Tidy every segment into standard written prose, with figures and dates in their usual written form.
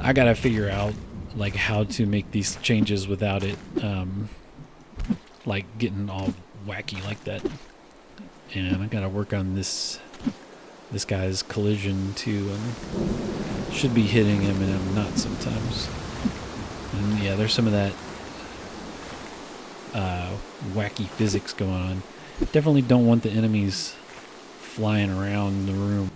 I gotta figure out like how to make these changes without it like getting all wacky like that. And I gotta work on this guy's collision too. Should be hitting him and I'm not sometimes. And yeah, there's some of that wacky physics going on. Definitely don't want the enemies flying around the room.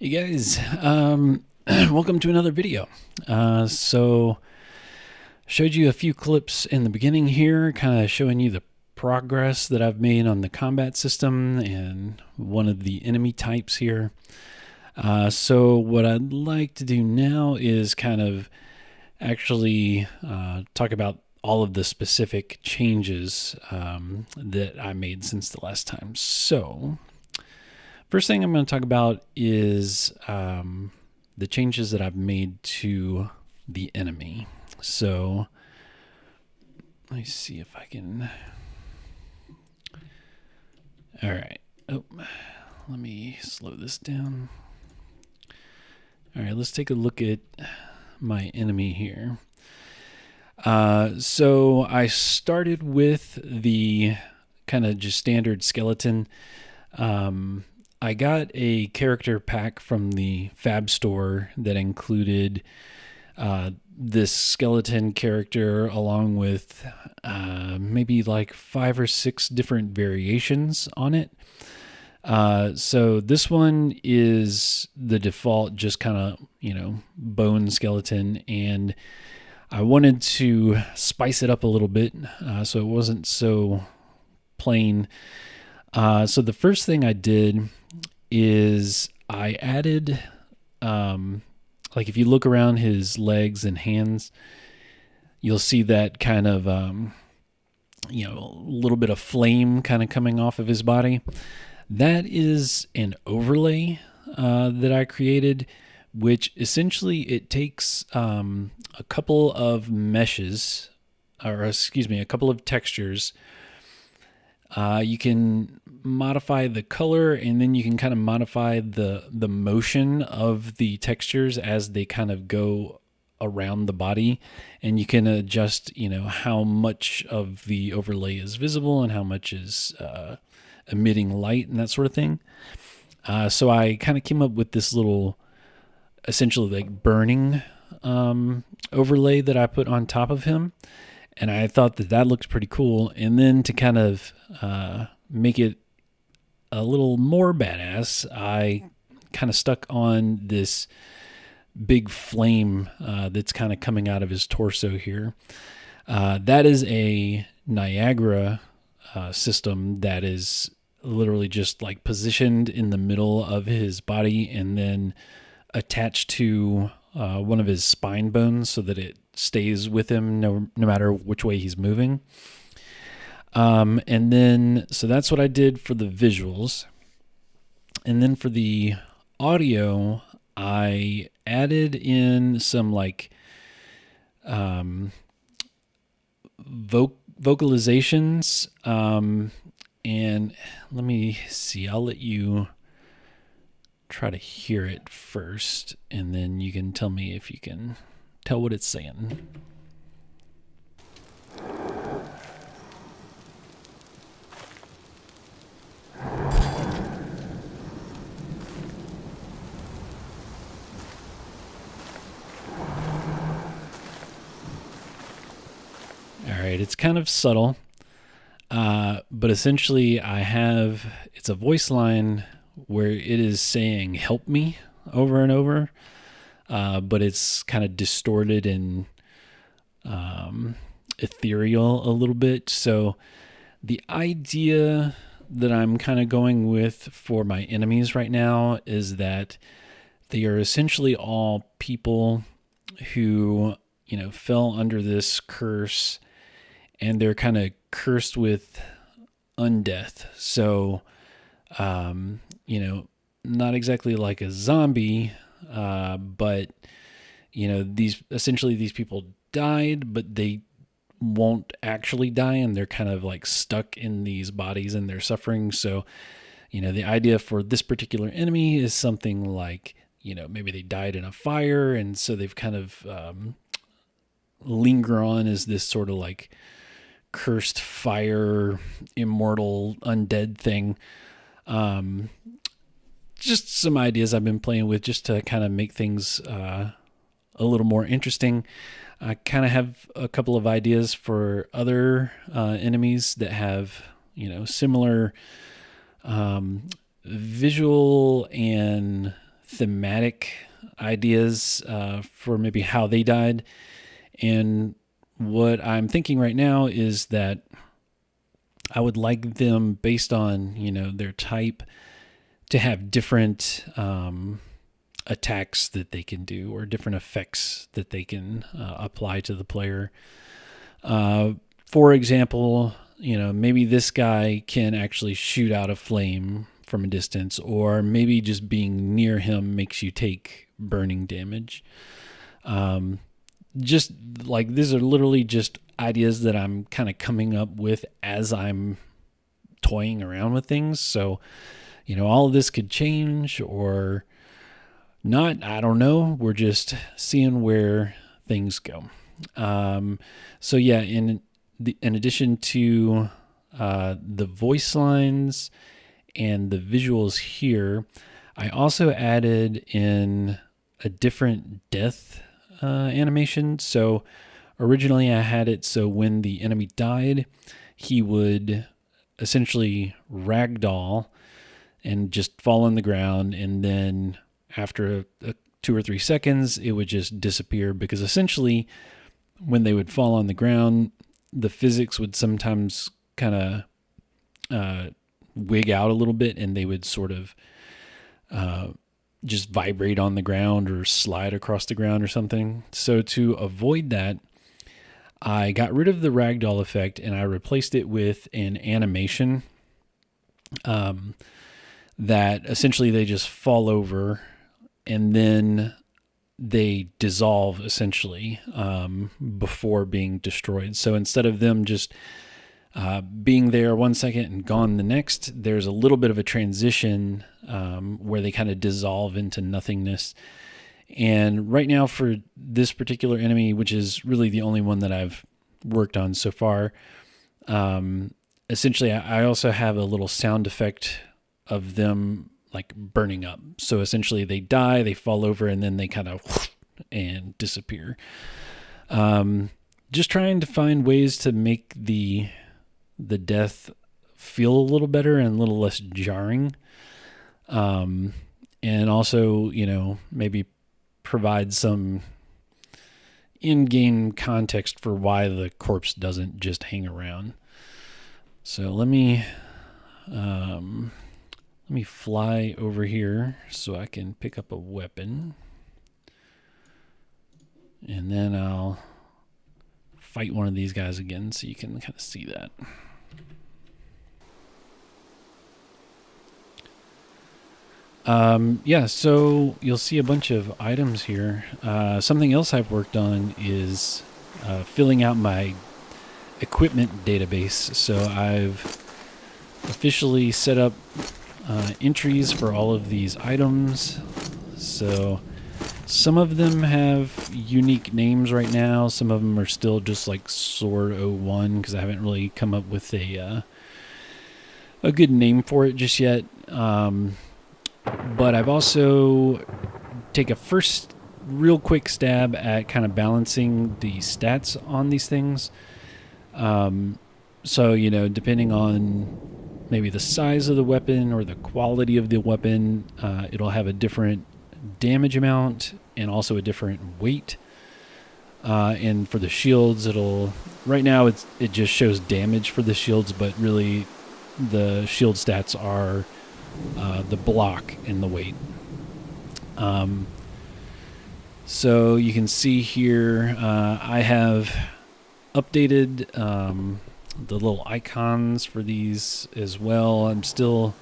Hey guys, welcome to another video. So showed you a few clips in the beginning here, kind of showing you the progress that I've made on the combat system and one of the enemy types here. So what I'd like to do now is kind of actually talk about all of the specific changes that I made since the last time. So first thing I'm going to talk about is the changes that I've made to the enemy. So let me see if I can. All right. Oh, let me slow this down. All right, let's take a look at my enemy here. So I started with the kind of just standard skeleton. I got a character pack from the Fab store that included this skeleton character along with maybe like 5 or 6 different variations on it. So this one is the default, just kind of, bone skeleton, and I wanted to spice it up a little bit so it wasn't so plain. So the first thing I did is I added, like if you look around his legs and hands, you'll see that kind of, a little bit of flame kind of coming off of his body. That is an overlay that I created, which essentially it takes a couple of meshes, a couple of textures. You can modify the color, and then you can kind of modify the motion of the textures as they kind of go around the body, and you can adjust, how much of the overlay is visible and how much is emitting light and that sort of thing. So I kind of came up with this little, essentially like burning overlay that I put on top of him. And I thought that looked pretty cool. And then to kind of make it a little more badass, I kind of stuck on this big flame that's kind of coming out of his torso here. That is a Niagara system that is literally just like positioned in the middle of his body and then attached to one of his spine bones so that it stays with him no matter which way he's moving. And then, so that's what I did for the visuals. And then for the audio, I added in some like vocalizations. And let me see, I'll let you try to hear it first, and then you can tell me if you can tell what it's saying. right, it's kind of subtle, but essentially it's a voice line where it is saying help me over and over, but it's kind of distorted and ethereal a little bit. So the idea that I'm kind of going with for my enemies right now is that they are essentially all people who, fell under this curse, and they're kind of cursed with undeath. So, not exactly like a zombie, but these people died, but they won't actually die, and they're kind of like stuck in these bodies and they're suffering. So, the idea for this particular enemy is something like, maybe they died in a fire, and so they've kind of linger on as this sort of like cursed fire, immortal, undead thing. Just some ideas I've been playing with just to kind of make things a little more interesting. I kind of have a couple of ideas for other enemies that have, similar visual and thematic ideas for maybe how they died. And what I'm thinking right now is that I would like them, based on, their type, to have different attacks that they can do, or different effects that they can apply to the player. For example, maybe this guy can actually shoot out a flame from a distance, or maybe just being near him makes you take burning damage. Just like, these are literally just ideas that I'm kind of coming up with as I'm toying around with things. So, all of this could change or not. I don't know. We're just seeing where things go. So yeah, in addition to the voice lines and the visuals here, I also added in a different death animation. So originally I had it so when the enemy died, he would essentially ragdoll and just fall on the ground, and then after 2 or 3 seconds it would just disappear, because essentially when they would fall on the ground, the physics would sometimes kind of wig out a little bit, and they would sort of just vibrate on the ground or slide across the ground or something. So to avoid that, I got rid of the ragdoll effect and I replaced it with an animation that essentially they just fall over and then they dissolve essentially before being destroyed. So instead of them just being there 1 second and gone the next, there's a little bit of a transition where they kind of dissolve into nothingness. And right now for this particular enemy, which is really the only one that I've worked on so far, essentially I also have a little sound effect of them like burning up. So essentially they die, they fall over, and then they kind of and disappear. Just trying to find ways to make the death feel a little better and a little less jarring. And also, maybe provide some in-game context for why the corpse doesn't just hang around. So let me fly over here so I can pick up a weapon, and then I'll fight one of these guys again so you can kind of see that. So you'll see a bunch of items here. Something else I've worked on is filling out my equipment database. So I've officially set up entries for all of these items. So some of them have unique names right now. Some of them are still just like Sword 01 because I haven't really come up with a good name for it just yet. But I've also take a first real quick stab at kind of balancing the stats on these things. So, you know, depending on maybe the size of the weapon or the quality of the weapon, it'll have a different damage amount and also a different weight. And for the shields, right now it just shows damage for the shields, but really the shield stats are the block and the weight. So you can see here, I have updated the little icons for these as well. I'm still,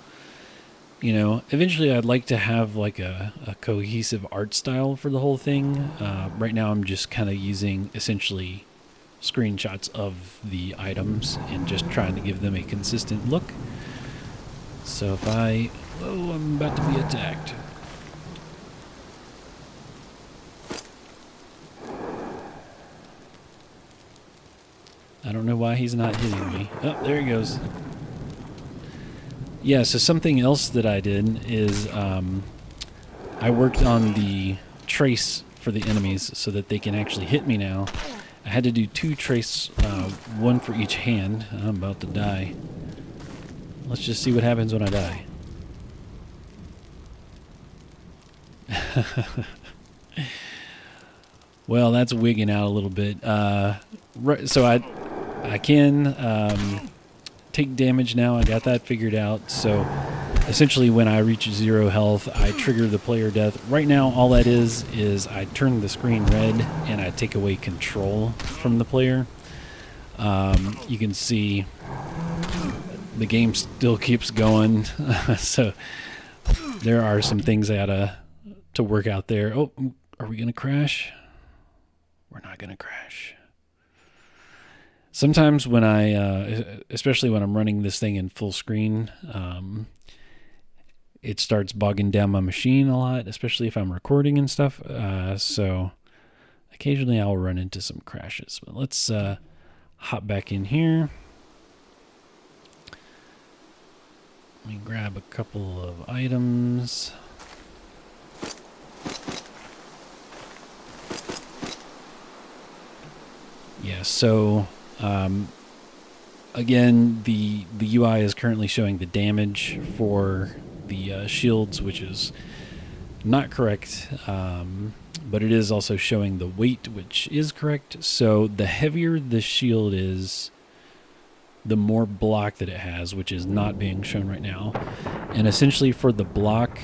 you know, eventually I'd like to have like a cohesive art style for the whole thing. Right now I'm just kind of using essentially screenshots of the items and just trying to give them a consistent look. So if I'm about to be attacked. I don't know why he's not hitting me. Oh, there he goes. Yeah, so something else that I did is I worked on the trace for the enemies so that they can actually hit me now. I had to do 2 trace, one for each hand. I'm about to die. Let's just see what happens when I die. Well, that's wigging out a little bit. So I can take damage now. I got that figured out. So essentially when I reach 0 health, I trigger the player death. Right now, all that is I turn the screen red and I take away control from the player. You can see the game still keeps going. So there are some things I gotta to work out there. Oh, are we gonna crash? We're not gonna crash. Sometimes when especially when I'm running this thing in full screen, it starts bogging down my machine a lot, especially if I'm recording and stuff. So occasionally I'll run into some crashes. But let's hop back in here. Let me grab a couple of items. Yeah, so again, the UI is currently showing the damage for the shields, which is not correct, but it is also showing the weight, which is correct. So the heavier the shield is, the more block that it has, which is not being shown right now. And essentially for the block,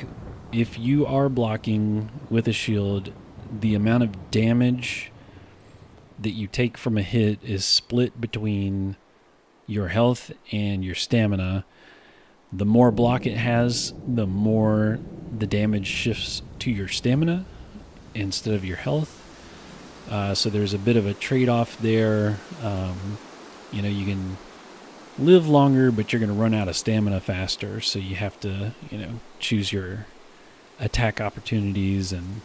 if you are blocking with a shield, the amount of damage that you take from a hit is split between your health and your stamina. The more block it has, the more the damage shifts to your stamina instead of your health. So there's a bit of a trade-off there. You know, you can live longer, but you're going to run out of stamina faster. So you have to, you know, choose your attack opportunities and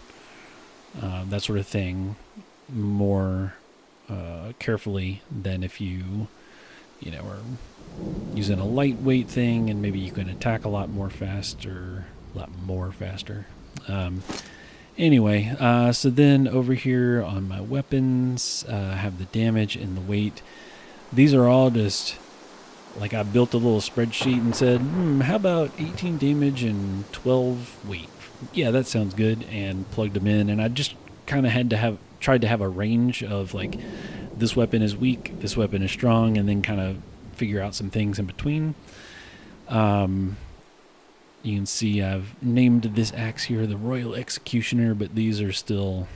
that sort of thing more carefully than if you know, are using a lightweight thing and maybe you can attack a lot more faster. Anyway, so then over here on my weapons, I have the damage and the weight. These are all just like I built a little spreadsheet and said, how about 18 damage and 12 weight? Yeah, that sounds good, and plugged them in. And I just kind of tried to have a range of like, this weapon is weak, this weapon is strong, and then kind of figure out some things in between. You can see I've named this axe here the Royal Executioner, but these are still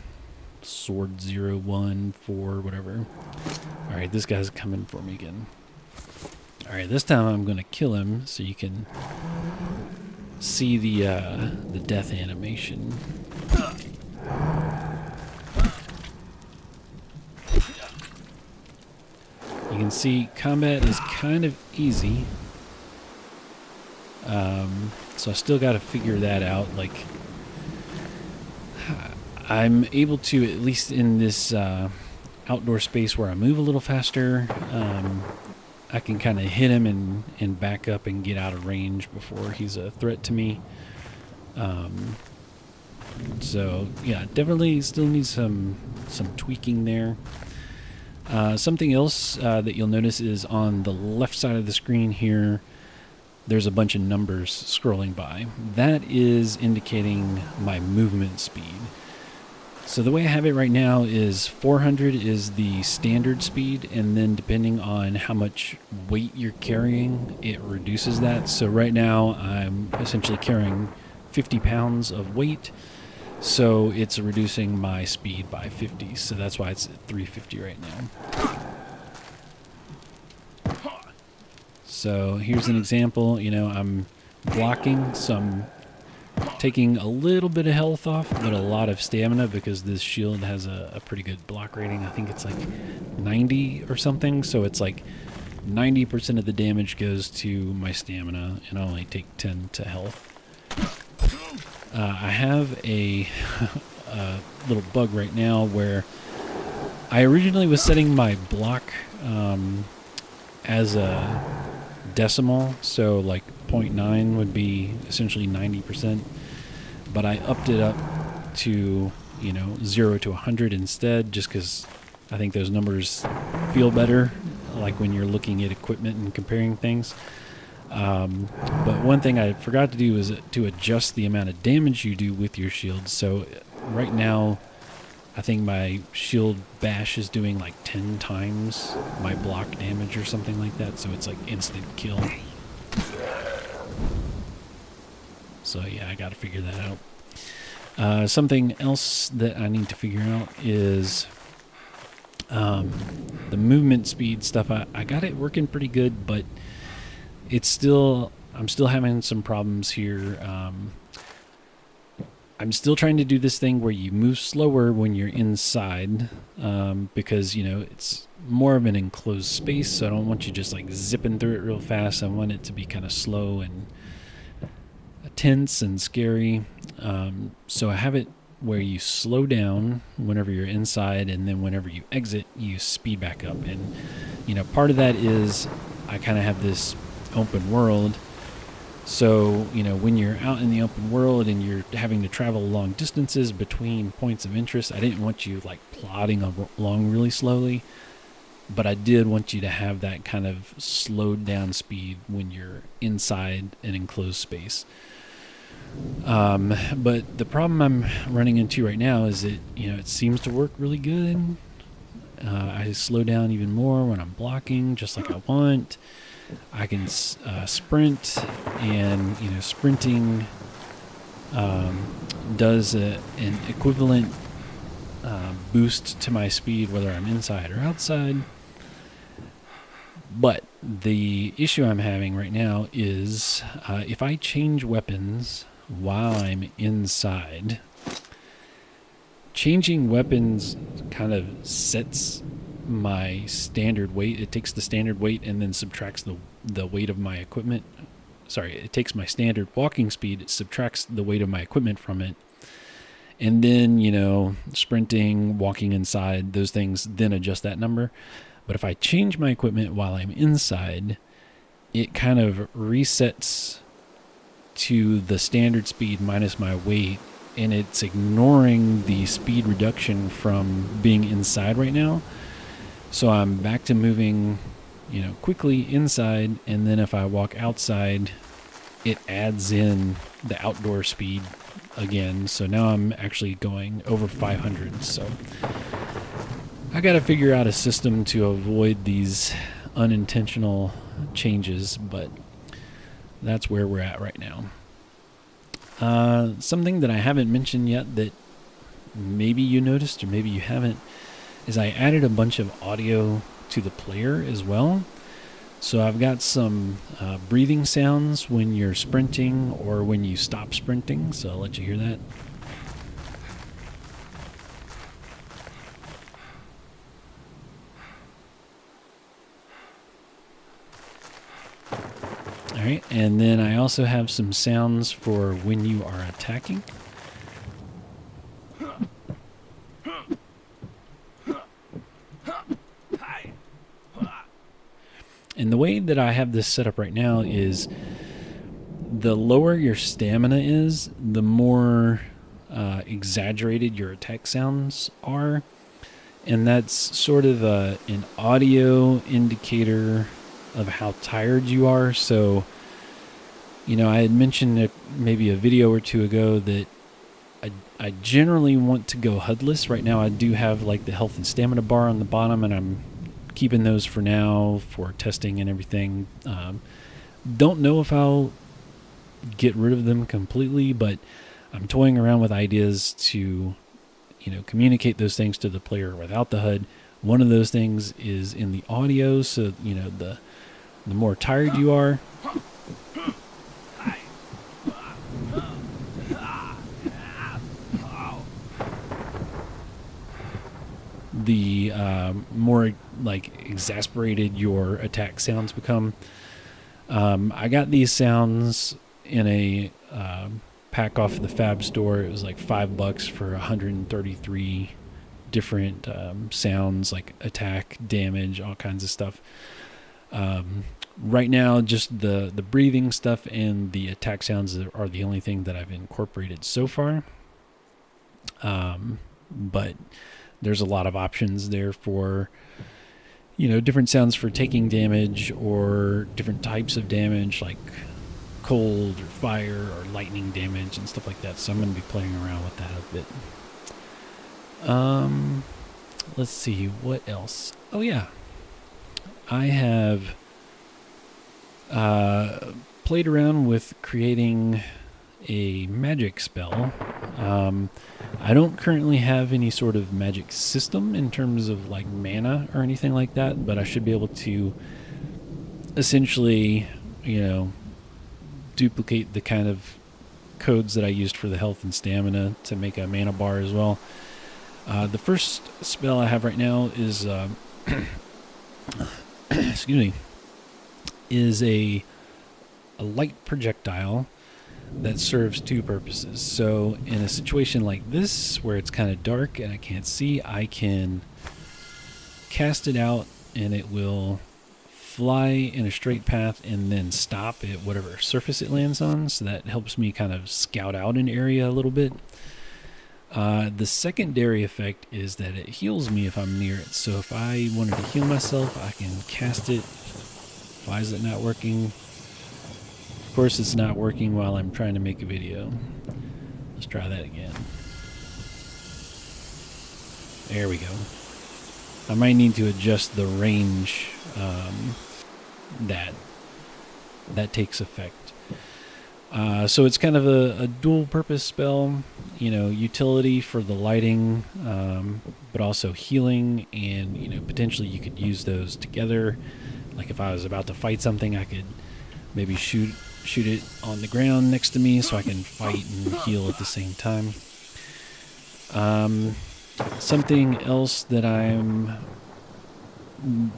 Sword 0, 1, 4, whatever. Alright, this guy's coming for me again. Alright, this time I'm going to kill him so you can see the death animation. You can see combat is kind of easy. So I still got to figure that out. Like, I'm able to, at least in this outdoor space where I move a little faster, I can kind of hit him and back up and get out of range before he's a threat to me. So yeah, definitely still needs some tweaking there. Something else that you'll notice is on the left side of the screen here, there's a bunch of numbers scrolling by. That is indicating my movement speed. So the way I have it right now is 400 is the standard speed, and then depending on how much weight you're carrying, it reduces that. So right now I'm essentially carrying 50 pounds of weight, so it's reducing my speed by 50. So that's why it's at 350 right now. So here's an example. I'm blocking, so I'm taking a little bit of health off, but a lot of stamina because this shield has a pretty good block rating. I think it's like 90 or something. So it's like 90% of the damage goes to my stamina, and I only take 10 to health. I have a little bug right now where I originally was setting my block as a decimal, so like 0.9 would be essentially 90%, but I upped it up to 0 to 100 instead, just because I think those numbers feel better, like when you're looking at equipment and comparing things. But one thing I forgot to do is to adjust the amount of damage you do with your shield. So right now I think my shield bash is doing like 10 times my block damage or something like that. So it's like instant kill. So yeah, I got to figure that out. Something else that I need to figure out is the movement speed stuff. I got it working pretty good, but I'm still having some problems here. I'm still trying to do this thing where you move slower when you're inside, because, it's more of an enclosed space, so I don't want you just like zipping through it real fast. I want it to be kind of slow and tense and scary. So I have it where you slow down whenever you're inside, and then whenever you exit, you speed back up. And, part of that is I kind of have this open world. So, when you're out in the open world and you're having to travel long distances between points of interest, I didn't want you like plodding along really slowly, but I did want you to have that kind of slowed down speed when you're inside an enclosed space. But the problem I'm running into right now is that, it seems to work really good. I slow down even more when I'm blocking, just like I want. I can sprint, and sprinting does an equivalent boost to my speed whether I'm inside or outside. But the issue I'm having right now is if I change weapons while I'm inside, changing weapons kind of sets my standard weight. It takes the standard weight and then subtracts the weight of my equipment. Sorry, it takes my standard walking speed, it subtracts the weight of my equipment from it, and then sprinting, walking inside, those things then adjust that number. But if I change my equipment while I'm inside, it kind of resets to the standard speed minus my weight, and it's ignoring the speed reduction from being inside right now. So I'm back to moving, quickly inside, and then if I walk outside, it adds in the outdoor speed again. So now I'm actually going over 500. So I got to figure out a system to avoid these unintentional changes, but that's where we're at right now. Something that I haven't mentioned yet that maybe you noticed or maybe you haven't is I added a bunch of audio to the player as well. So I've got some breathing sounds when you're sprinting or when you stop sprinting. So I'll let you hear that. All right, and then I also have some sounds for when you are attacking. And the way that I have this set up right now is the lower your stamina is, the more exaggerated your attack sounds are. and that's sort of an audio indicator of how tired you are. So, I had mentioned maybe a video or two ago that I generally want to go HUDless. Right now I do have like the health and stamina bar on the bottom, and I'm keeping those for now for testing and everything. Don't know if I'll get rid of them completely, but I'm toying around with ideas to communicate those things to the player without the HUD. One of those things is in the audio, so the more tired you are, the more like exasperated your attack sounds become. I got these sounds in a pack off the Fab store. It was like $5 for 133 different sounds, like attack, damage, all kinds of stuff. Right now, just the breathing stuff and the attack sounds are the only thing that I've incorporated so far. But there's a lot of options there for different sounds for taking damage, or different types of damage like cold or fire or lightning damage and stuff like that. So I'm going to be playing around with that a bit. Let's see, what else? Oh yeah, I have played around with creating a magic spell. I don't currently have any sort of magic system in terms of like mana or anything like that, but I should be able to essentially, duplicate the kind of codes that I used for the health and stamina to make a mana bar as well. The first spell I have right now is excuse me, is a light projectile that serves two purposes. So in a situation like this where it's kind of dark and I can't see, I can cast it out and it will fly in a straight path and then stop at whatever surface it lands on. So that helps me kind of scout out an area a little bit. The secondary effect is that it heals me if I'm near it. So if I wanted to heal myself, I can cast it. Why is it not working? Of course it's not working while I'm trying to make a video. Let's try that again. There we go. I might need to adjust the range that takes effect. So it's kind of a dual purpose spell, utility for the lighting, but also healing, and potentially you could use those together. Like if I was about to fight something, I could maybe shoot it on the ground next to me so I can fight and heal at the same time. Something else that I'm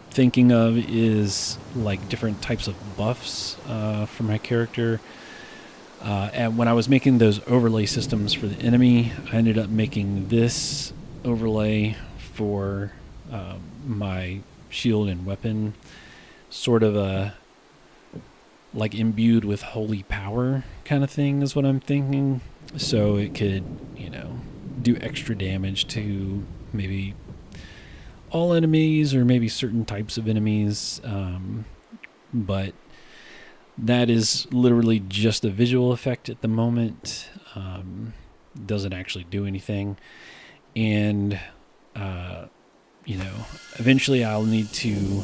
thinking of is like different types of buffs for my character. And when I was making those overlay systems for the enemy, I ended up making this overlay for my shield and weapon, sort of a like imbued with holy power kind of thing is what I'm thinking. So it could, do extra damage to maybe all enemies or maybe certain types of enemies. But that is literally just a visual effect at the moment. Doesn't actually do anything. And, eventually I'll need to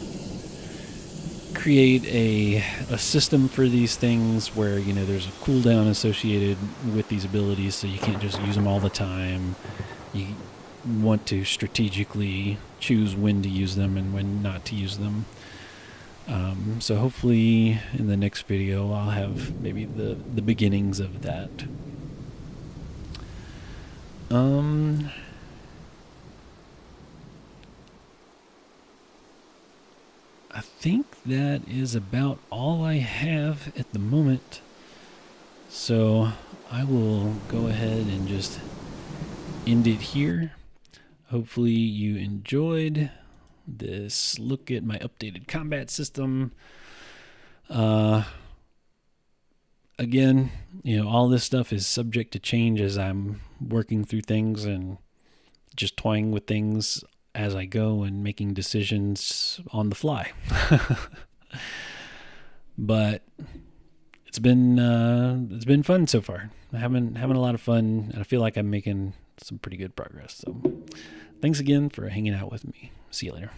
create a system for these things where, there's a cooldown associated with these abilities, so you can't just use them all the time. You want to strategically choose when to use them and when not to use them. So hopefully in the next video I'll have maybe the beginnings of that. I think that is about all I have at the moment. So I will go ahead and just end it here. Hopefully you enjoyed this look at my updated combat system. Again, all this stuff is subject to change as I'm working through things and just toying with things as I go and making decisions on the fly. But it's been fun so far. Having a lot of fun, and I feel like I'm making some pretty good progress. So thanks again for hanging out with me. See you later.